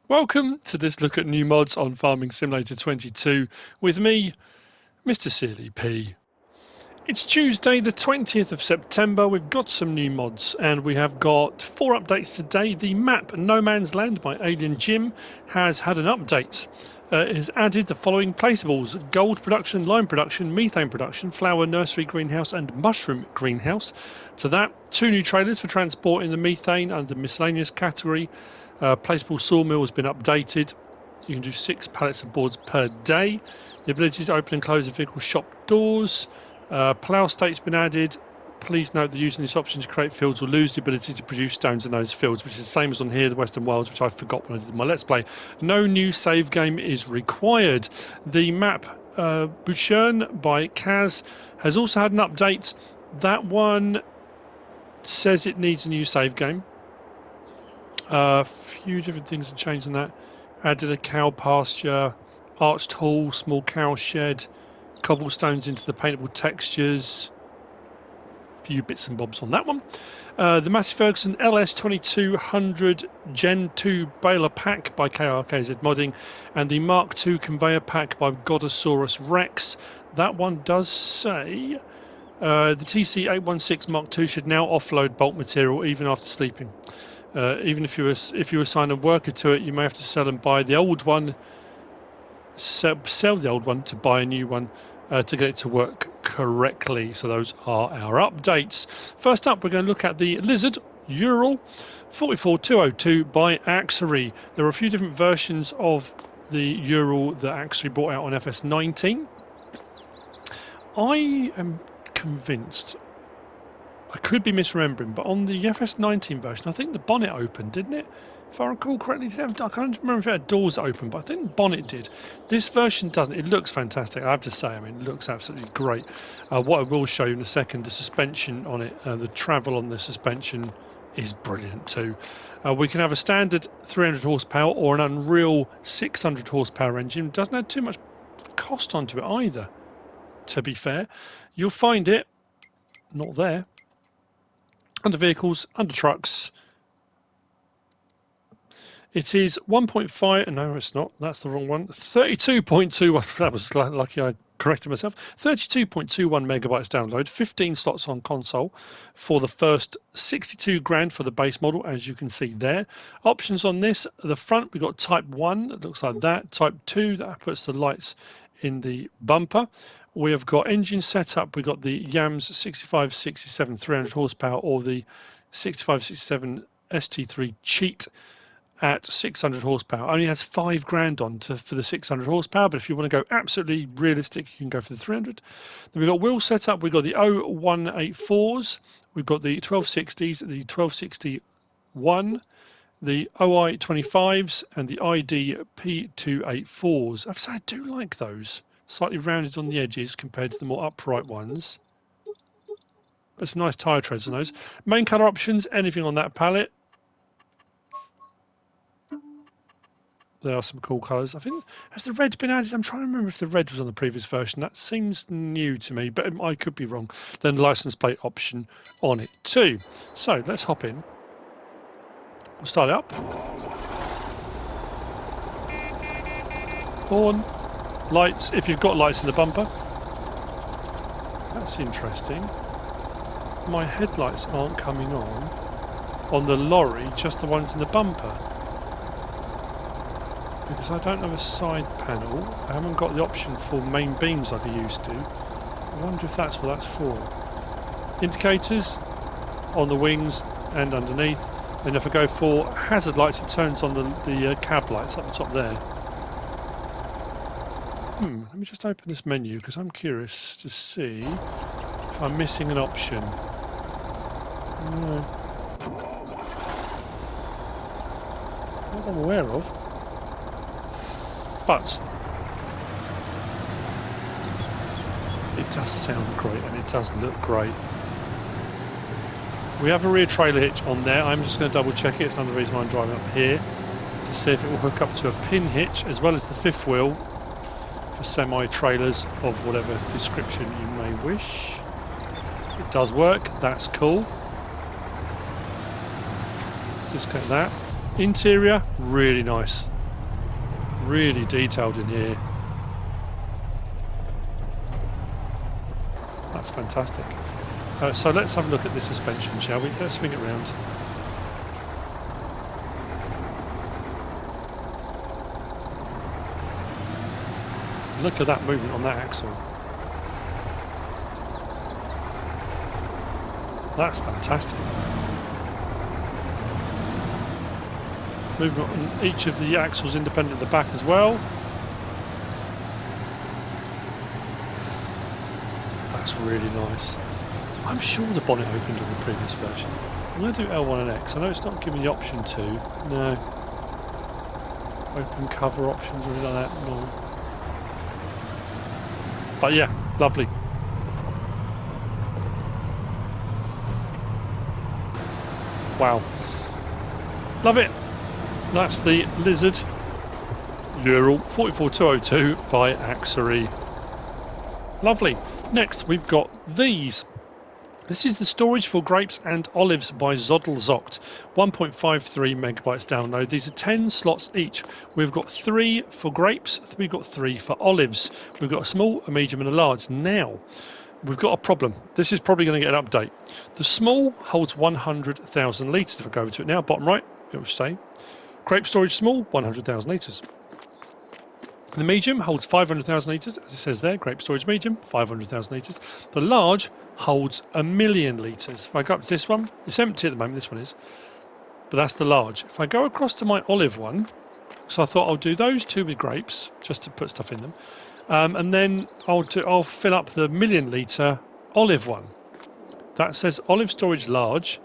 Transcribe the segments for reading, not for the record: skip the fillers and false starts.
Welcome to this look at new mods on Farming Simulator 22 with me, MrSealyp. It's Tuesday the 20th of September, we've got some new mods and we have got 4 updates today. The map No Man's Land by Alien Jim has had an update. It has added the following placeables: gold production, lime production, methane production, flower nursery greenhouse and mushroom greenhouse. To that, 2 new trailers for transporting the methane under the miscellaneous category. Placeable sawmill has been updated. You can do 6 pallets of boards per day. The ability to open and close the vehicle shop doors. Plough state's been added. Please note that using this option to create fields will lose the ability to produce stones in those fields, which is the same as on here, the Western Wilds, which I forgot when I did my Let's Play. No new save game is required. The map Buchern by Kaz has also had an update. That one says it needs a new save game. A few different things have changed in that. Added a cow pasture, arched hall, small cow shed, cobblestones into the paintable textures. A few bits and bobs on that one. The Massey Ferguson LS2200 Gen 2 baler pack by KRKZ Modding, and the Mark II conveyor pack by Godosaurus Rex. That one does say the TC816 Mark II should now offload bulk material even after sleeping. Even if you assign a worker to it, you may have to sell and buy the old one. Sell the old one to buy a new one to get it to work correctly. So those are our updates. First up, we're going to look at the Lizard Ural 44202 by Axary. There are a few different versions of the Ural that Axary brought out on FS19. I am convinced, I could be misremembering, but on the FS19 version, I think the bonnet opened, didn't it? If I recall correctly, I can't remember if it had doors open, but I think the bonnet did. This version doesn't. It looks fantastic, I have to say. I mean, it looks absolutely great. What I will show you in a second, the suspension on it, the travel on the suspension is brilliant too. We can have a standard 300 horsepower or an Unreal 600 horsepower engine. It doesn't have too much cost onto it either, to be fair. You'll find it not there. Under vehicles, under trucks. It is 1.5. No, it's not. That's the wrong one. 32.21. That was lucky I corrected myself. 32.21 megabytes download. 15 slots on console for the first 62 grand for the base model, as you can see there. Options on this: the front we've got Type 1. It looks like that. Type 2, that puts the lights in the bumper. We have got engine setup. We've got the Yams 6567 300 horsepower or the 6567 ST3 Cheat at 600 horsepower. Only has 5 grand on for the 600 horsepower, but if you want to go absolutely realistic, you can go for the 300. Then we've got wheel setup. We've got the 0184s. We've got the 1260s, the 1261, the OI25s, and the ID P284s. I have to say, I do like those. Slightly rounded on the edges compared to the more upright ones. There's some nice tyre treads on those. Main colour options, anything on that palette. There are some cool colours. I think, has the red been added? I'm trying to remember if the red was on the previous version. That seems new to me, but I could be wrong. Then the license plate option on it too. So let's hop in. We'll start it up. Horn. Lights, if you've got lights in the bumper. That's interesting. My headlights aren't coming on the lorry, just the ones in the bumper. Because I don't have a side panel. I haven't got the option for main beams like I used to. I wonder if that's what that's for. Indicators on the wings and underneath. And if I go for hazard lights, it turns on the cab lights up the top there. Let me just open this menu because I'm curious to see if I'm missing an option. No. Not I'm aware of. But it does sound great and it does look great. We have a rear trailer hitch on there. I'm just going to double check it. It's another reason why I'm driving up here to see if it will hook up to a pin hitch as well as the fifth wheel for semi-trailers of whatever description you may wish. It does work. That's cool. Let's just get that. Interior, really nice. really detailed in here. That's fantastic. So let's have a look at this suspension, shall we? Let's swing it round. Look at that movement on that axle. That's fantastic. Movement on each of the axles independent of the back as well. That's really nice. I'm sure the bonnet opened on the previous version. I'm going to do L1 and X. I know it's not giving the option to. No. Open cover options or anything like that. No. But yeah, lovely. Wow. Love it. That's the Lizard Ural 44202 by Axary. Lovely. Next we've got these. This is the storage for grapes and olives by ZoddelZockt. 1.53 megabytes download. These are 10 slots each. We've got 3 for grapes, we've got 3 for olives. We've got a small, a medium and a large. Now, we've got a problem. This is probably going to get an update. The small holds 100,000 litres. If I go over to it now, bottom right, it will say grape storage small, 100,000 litres. The medium holds 500,000 litres, as it says there, grape storage medium, 500,000 litres. The large holds 1,000,000 litres. If I go up to this one, it's empty at the moment, this one is, but that's the large. If I go across to my olive one, so I thought I'll do those two with grapes, just to put stuff in them, and then I'll fill up the 1,000,000 litre olive one. That says olive storage large,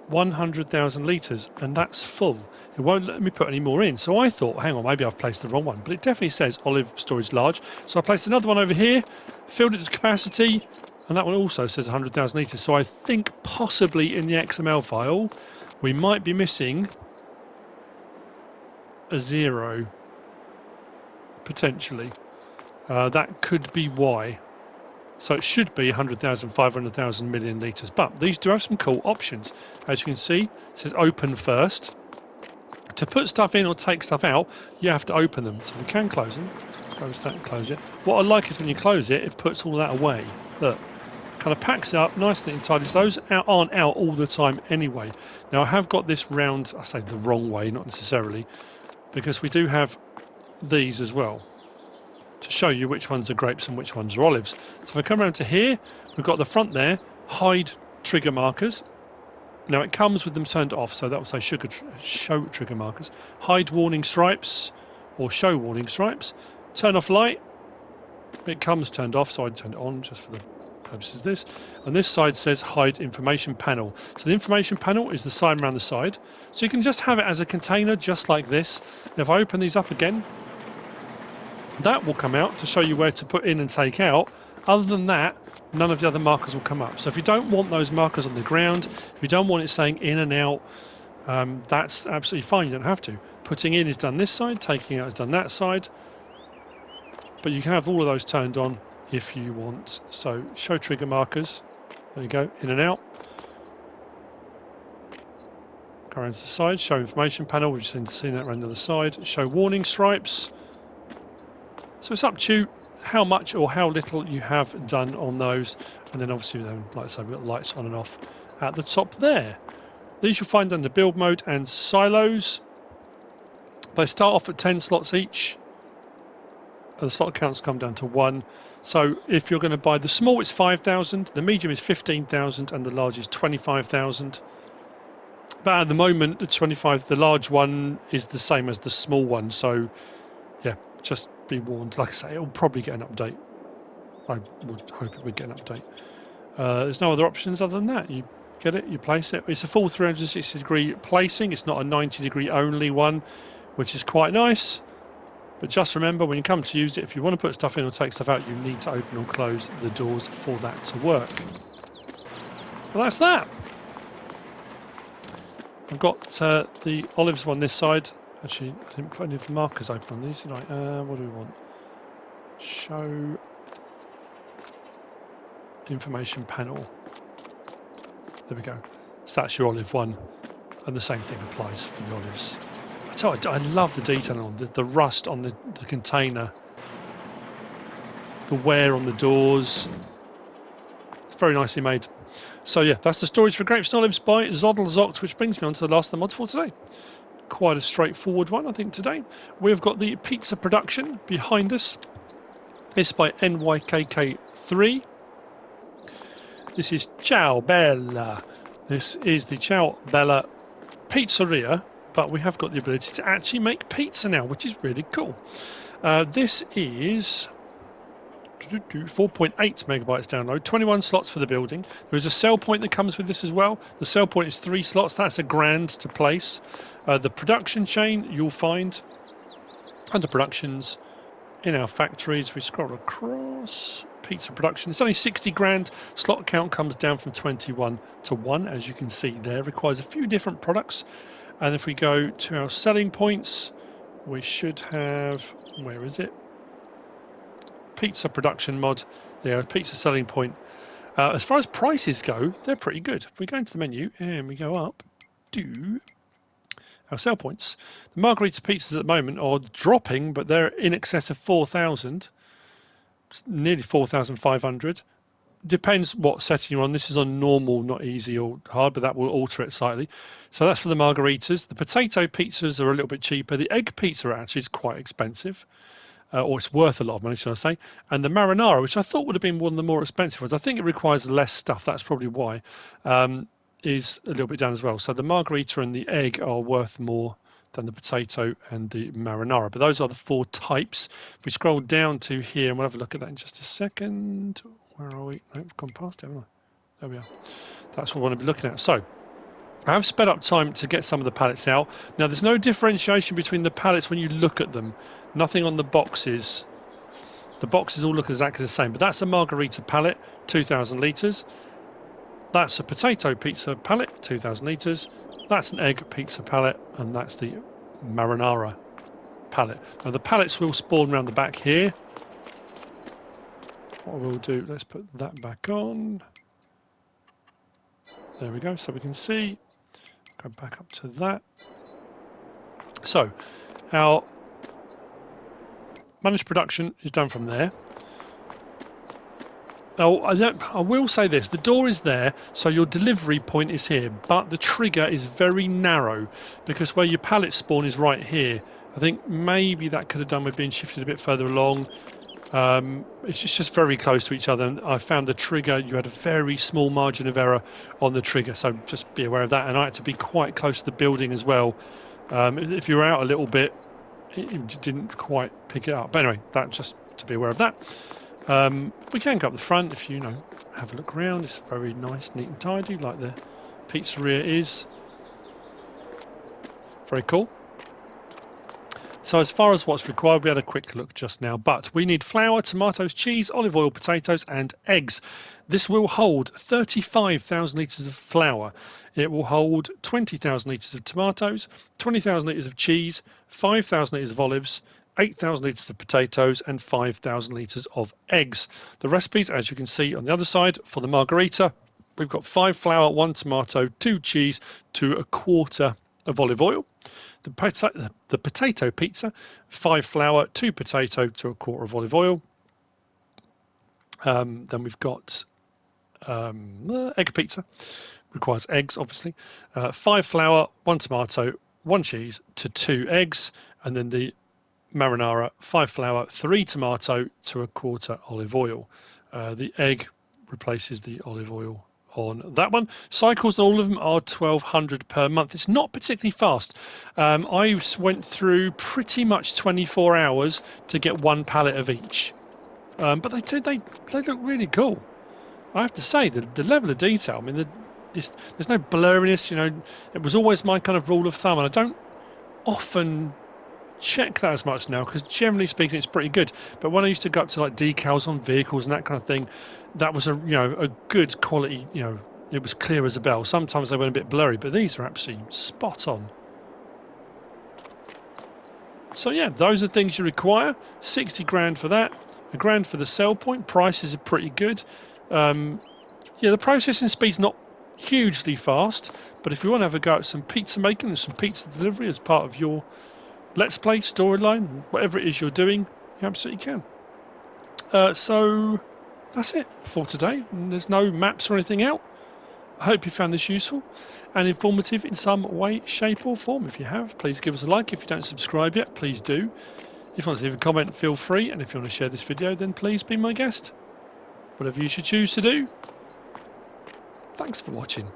100,000 litres, and that's full. It won't let me put any more in. So I thought, hang on, maybe I've placed the wrong one, but it definitely says olive storage large. So I placed another one over here, filled it to capacity, and that one also says 100,000 litres. So I think possibly in the XML file, we might be missing a 0, potentially. That could be why. So it should be 100,000, 500,000 million litres. But these do have some cool options. As you can see, it says open first. To put stuff in or take stuff out, you have to open them. So we can close them. Close that and close it. What I like is when you close it, it puts all that away. Look, kind of packs it up nicely and tidy. So those aren't out all the time anyway. Now I have got this round, I say the wrong way, not necessarily, because we do have these as well to show you which ones are grapes and which ones are olives. So if I come around to here, we've got the front there, hide trigger markers. Now it comes with them turned off, so that will say show trigger markers. Hide warning stripes, or show warning stripes. Turn off light. It comes turned off, so I'd turn it on just for the purposes of this. And this side says hide information panel. So the information panel is the sign around the side. So you can just have it as a container, just like this. Now if I open these up again, that will come out to show you where to put in and take out. Other than that, none of the other markers will come up. So if you don't want those markers on the ground, if you don't want it saying in and out, that's absolutely fine. You don't have to. Putting in is done this side, taking out is done that side. But you can have all of those turned on if you want. So show trigger markers. There you go, in and out. Go around to the side, show information panel. We've seen that around the other side. Show warning stripes. So it's up to you how much or how little you have done on those. And then obviously, like I say, we've got lights on and off at the top there. These you'll find under build mode and silos. They start off at 10 slots each. The slot counts come down to 1. So if you're going to buy the small, it's 5,000, the medium is 15,000, and the large is 25,000. But at the moment, the large one is the same as the small one. So yeah, just be warned. Like I say, it'll probably get an update. I would hope it would get an update. There's no other options other than that. You get it, you place it. It's a full 360-degree placing. It's not a 90-degree only one, which is quite nice. But just remember, when you come to use it, if you want to put stuff in or take stuff out, you need to open or close the doors for that to work. Well, that's that. I've got the olives one this side. Actually, I didn't put any of the markers open on these. What do we want? Show information panel. There we go. So that's your olive one. And the same thing applies for the olives. So I love the detailing on the rust on the container, the wear on the doors. It's very nicely made. So yeah, that's the storage for Grape by ZoddelZockt, which brings me on to the last of the mods for today. Quite a straightforward one, I think, today. We've got the pizza production behind us. This by NYKK3. This is Ciao Bella. This is the Ciao Bella pizzeria, but we have got the ability to actually make pizza now, which is really cool. This is 4.8 megabytes download, 21 slots for the building. There is a sell point that comes with this as well. The sell point is 3 slots. That's £1,000 to place. The production chain you'll find under productions in our factories. We scroll across pizza production. It's only 60 grand. Slot count comes down from 21 to 1, as you can see there. Requires a few different products. And if we go to our selling points, we should have, where is it? Pizza production mod. Yeah, pizza selling point. As far as prices go, they're pretty good. If we go into the menu and we go up to our sell points, the margarita pizzas at the moment are dropping, but they're in excess of 4,000, nearly 4,500. Depends what setting you're on. This is on normal, not easy or hard, but that will alter it slightly. So that's for the margaritas. The potato pizzas are a little bit cheaper. The egg pizza actually is quite expensive. Or it's worth a lot of money, should I say. And the marinara, which I thought would have been one of the more expensive ones, I think it requires less stuff, that's probably why, is a little bit down as well. So the margarita and the egg are worth more than the potato and the marinara. But those are the 4 types. If we scroll down to here, and we'll have a look at that in just a second. Where are we? No, we've gone past it, haven't I? There we are. That's what we want to be looking at. So I have sped up time to get some of the pallets out. Now, there's no differentiation between the pallets when you look at them. Nothing on the boxes. The boxes all look exactly the same, but that's a margarita pallet, 2,000 litres. That's a potato pizza pallet, 2,000 litres. That's an egg pizza pallet, and that's the marinara pallet. Now, the pallets will spawn around the back here. What we'll do, let's put that back on. There we go, so we can see. Go back up to that. So, our managed production is done from there. Now, I will say this, the door is there, so your delivery point is here, but the trigger is very narrow, because where your pallet spawn is right here. I think maybe that could have done with being shifted a bit further along. It's just very close to each other, and I found the trigger, you had a very small margin of error on the trigger, so just be aware of that. And I had to be quite close to the building as well. If you were out a little bit, it didn't quite pick it up. But anyway, that just to be aware of that. We can go up the front if you have a look around. It's very nice, neat and tidy, like the pizzeria is. Very cool. So as far as what's required, we had a quick look just now, but we need flour, tomatoes, cheese, olive oil, potatoes and eggs. This will hold 35,000 litres of flour. It will hold 20,000 litres of tomatoes, 20,000 litres of cheese, 5,000 litres of olives, 8,000 litres of potatoes and 5,000 litres of eggs. The recipes, as you can see on the other side, for the margarita, we've got 5 flour, 1 tomato, 2 cheese to a quarter of olive oil. The potato pizza, 5 flour, 2 potato to a quarter of olive oil. Then we've got egg pizza, requires eggs obviously. 5 flour, 1 tomato, 1 cheese to 2 eggs. And then the marinara, 5 flour, 3 tomato to a quarter olive oil. The egg replaces the olive oil on that one. Cycles on all of them are 1,200 per month. It's not particularly fast. I went through pretty much 24 hours to get 1 pallet of each. But they look really cool. I have to say, the level of detail, I mean, there's no blurriness, it was always my kind of rule of thumb, and I don't often check that as much now, because generally speaking it's pretty good. But when I used to go up to like decals on vehicles and that kind of thing, that was a good quality, it was clear as a bell. Sometimes they went a bit blurry, but these are absolutely spot on. So yeah, those are things you require. 60 grand for that, £1,000 for the sell point. Prices are pretty good. Yeah, the processing speed's not hugely fast, but if you want to have a go at some pizza making and some pizza delivery as part of your let's play, storyline, whatever it is you're doing, you absolutely can. So that's it for today. And there's no maps or anything out. I hope you found this useful and informative in some way, shape or form. If you have, please give us a like. If you don't subscribe yet, please do. If you want to leave a comment, feel free. And if you want to share this video, then please be my guest. Whatever you should choose to do. Thanks for watching.